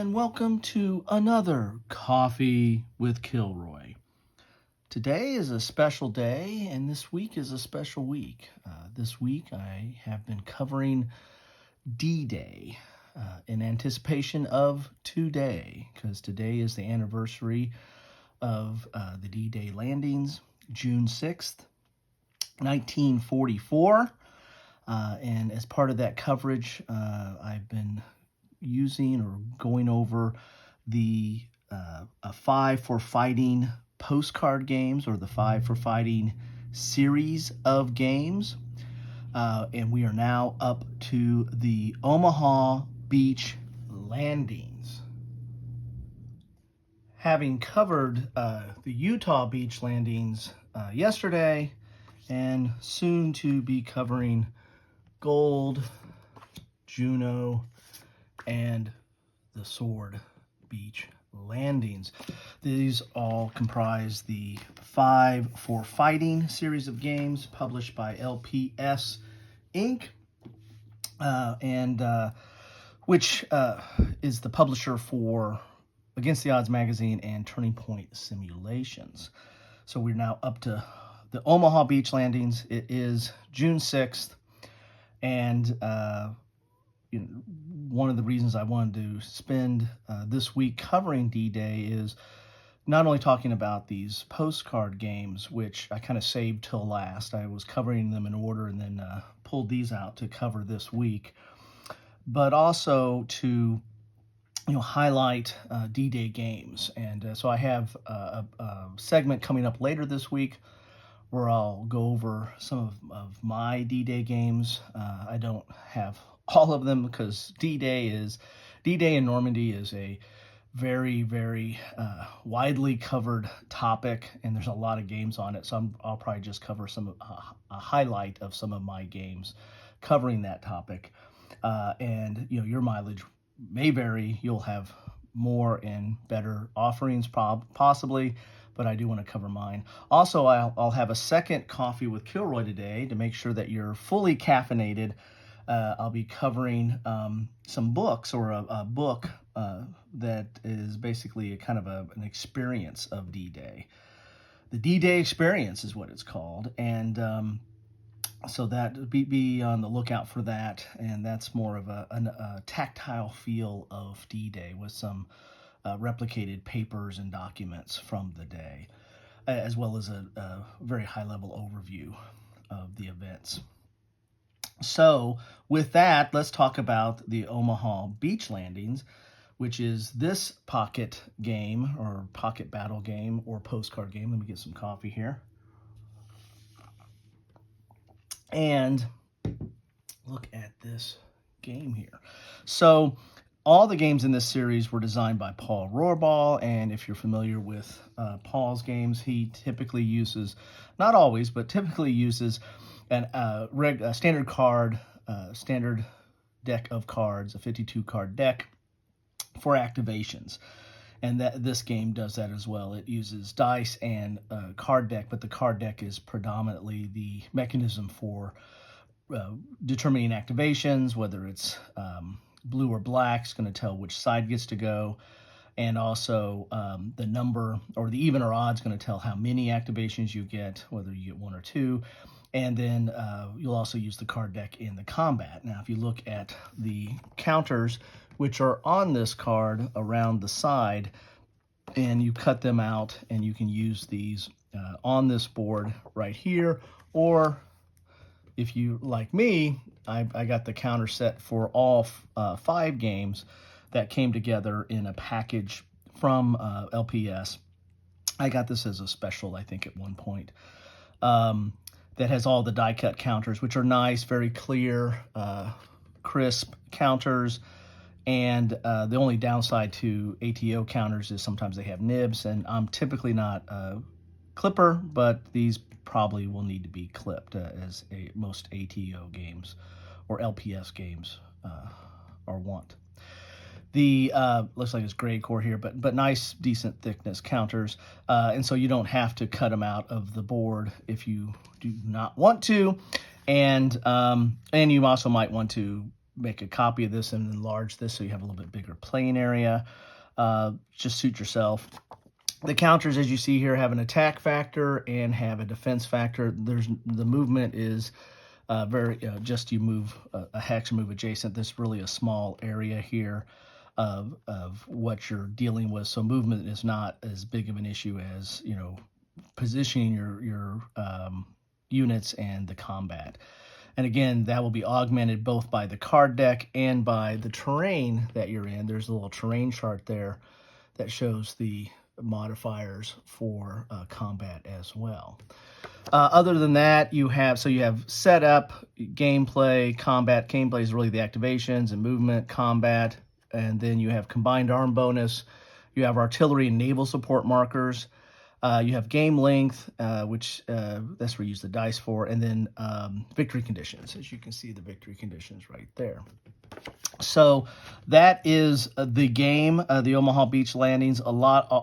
and welcome to another Coffee with Kilroy. Today is a special day, and this week is a special week. This week I have been covering D-Day in anticipation of today, because today is the anniversary of the D-Day landings, June 6th, 1944. And as part of that coverage, I've been using or going over the 5 for Fighting postcard games, or the 5 for Fighting series of games. And we are now up to the Omaha Beach Landings. Having covered the Utah Beach Landings yesterday, and soon to be covering Gold, Juno, and the Sword Beach Landings. These all comprise the 5 for Fighting series of games published by LPS Inc., which is the publisher for Against the Odds magazine and Turning Point Simulations. So we're now up to the Omaha Beach Landings. It is June 6th, and one of the reasons I wanted to spend this week covering D-Day is not only talking about these postcard games, which I kind of saved till last. I was covering them in order and then pulled these out to cover this week, but also to highlight D-Day games. And so I have a segment coming up later this week where I'll go over some of my D-Day games. I don't have all of them because D-Day in Normandy is a very, very widely covered topic, and there's a lot of games on it. So I'll probably just cover a highlight of some of my games covering that topic. And your mileage may vary. You'll have more and better offerings possibly, but I do want to cover mine. Also, I'll have a second Coffee with Kilroy today to make sure that you're fully caffeinated. I'll be covering some books, or a book that is basically a kind of an experience of D-Day. The D-Day experience is what it's called, and so that be on the lookout for that. And that's more of a tactile feel of D-Day with some replicated papers and documents from the day, as well as a very high-level overview of the events. So with that, let's talk about the Omaha Beach Landings, which is this pocket game, or pocket battle game, or postcard game. Let me get some coffee here. And look at this game here. So all the games in this series were designed by Paul Rohrbal, and if you're familiar with Paul's games, he typically uses, not always, but typically uses a standard deck of cards, a 52-card deck for activations. And this game does that as well. It uses dice and card deck, but the card deck is predominantly the mechanism for determining activations, whether it's blue or black. It's going to tell which side gets to go. And also the number, or the even or odd, is going to tell how many activations you get, whether you get 1 or 2. And then you'll also use the card deck in the combat. Now, if you look at the counters, which are on this card around the side, and you cut them out, and you can use these on this board right here, or if you, like me, I got the counter set for all 5 games that came together in a package from LPS. I got this as a special, I think, at one point. That has all the die cut counters, which are nice, very clear, crisp counters. And the only downside to ATO counters is sometimes they have nibs, and I'm typically not a clipper, but these probably will need to be clipped, as most ATO games or LPS games are want. The looks like it's gray core here, but nice, decent thickness counters, and so you don't have to cut them out of the board if you do not want to, and you also might want to make a copy of this and enlarge this so you have a little bit bigger playing area. Just suit yourself. The counters, as you see here, have an attack factor and have a defense factor. The movement is just you move a hex or move adjacent. This is really a small area here of what you're dealing with. So movement is not as big of an issue as, positioning your units and the combat. And again, that will be augmented both by the card deck and by the terrain that you're in. There's a little terrain chart there that shows the modifiers for combat as well. Other than that, you have setup, gameplay, combat. Gameplay is really the activations and movement, combat, and then you have combined arm bonus. You have artillery and naval support markers. You have game length, which that's where you use the dice for, and then victory conditions. As you can see, the victory conditions right there. So that is the game, the Omaha Beach Landings.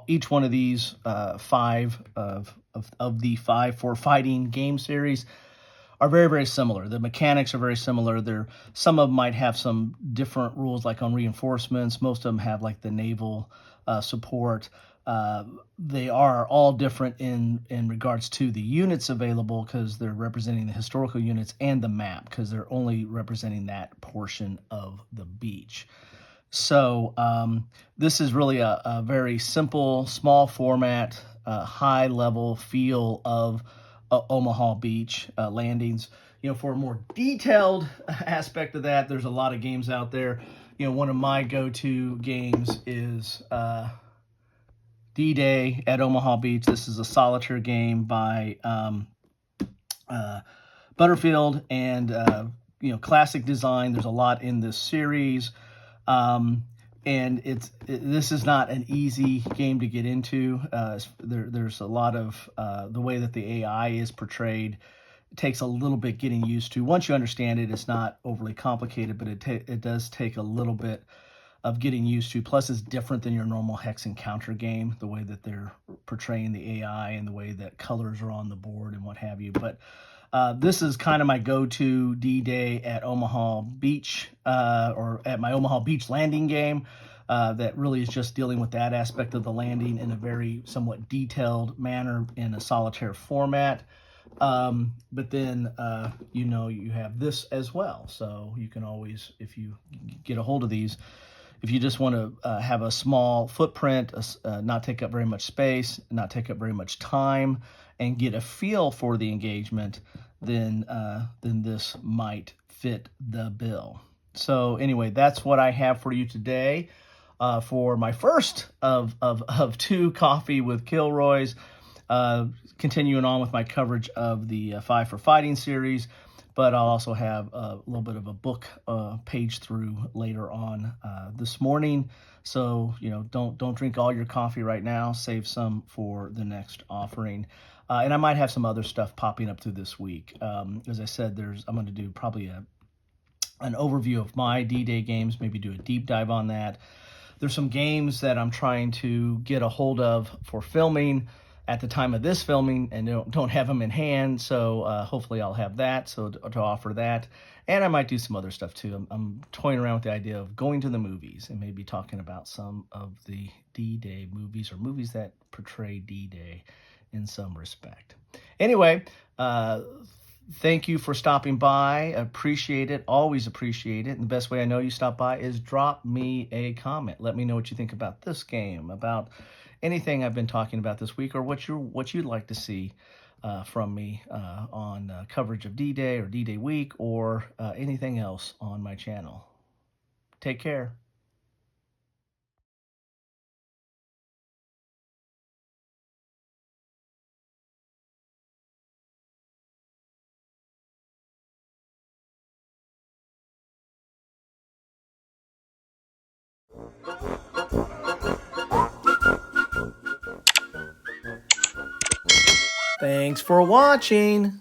Each one of these 5 of the 5 for fighting game series are very, very similar. The mechanics are very similar. Some of them might have some different rules, like on reinforcements. Most of them have like the naval support. They are all different in regards to the units available, because they're representing the historical units, and the map, because they're only representing that portion of the beach. So this is really a very simple, small format, high level feel of Omaha Beach Landings. For a more detailed aspect of that, there's a lot of games out there. One of my go-to games is D-Day at Omaha Beach. This is a solitaire game by Butterfield, and classic design. There's a lot in this series, and this is not an easy game to get into. There's a lot of the way that the AI is portrayed. It takes a little bit getting used to. Once you understand it, it's not overly complicated, but it does take a little bit of getting used to. Plus, it's different than your normal hex and counter game, the way that they're portraying the AI and the way that colors are on the board and what have you. But this is kind of my go-to D-Day at Omaha Beach, or at my Omaha Beach Landing game. That really is just dealing with that aspect of the landing in a very somewhat detailed manner in a solitaire format. But then, you have this as well. So you can always, if you get a hold of these, if you just want to have a small footprint, not take up very much space, not take up very much time, and get a feel for the engagement, then this might fit the bill. So anyway, that's what I have for you today for my first of 2 Coffee with Kilroys. Continuing on with my coverage of the 5 for Fighting series, but I'll also have a little bit of a book page through later on this morning. So, don't drink all your coffee right now. Save some for the next offering. And I might have some other stuff popping up through this week. As I said, I'm going to do probably an overview of my D-Day games, maybe do a deep dive on that. There's some games that I'm trying to get a hold of for filming at the time of this filming, and don't have them in hand, so hopefully I'll have that, so to offer that. And I might do some other stuff too. I'm toying around with the idea of going to the movies and maybe talking about some of the D-Day movies, or movies that portray D-Day in some respect. Anyway, thank you for stopping by. Appreciate it. Always appreciate it. And the best way I know you stop by is drop me a comment. Let me know what you think about this game, about anything I've been talking about this week, or what you'd like to see from me on coverage of D-Day or D-Day week, or anything else on my channel. Take care. Thanks for watching.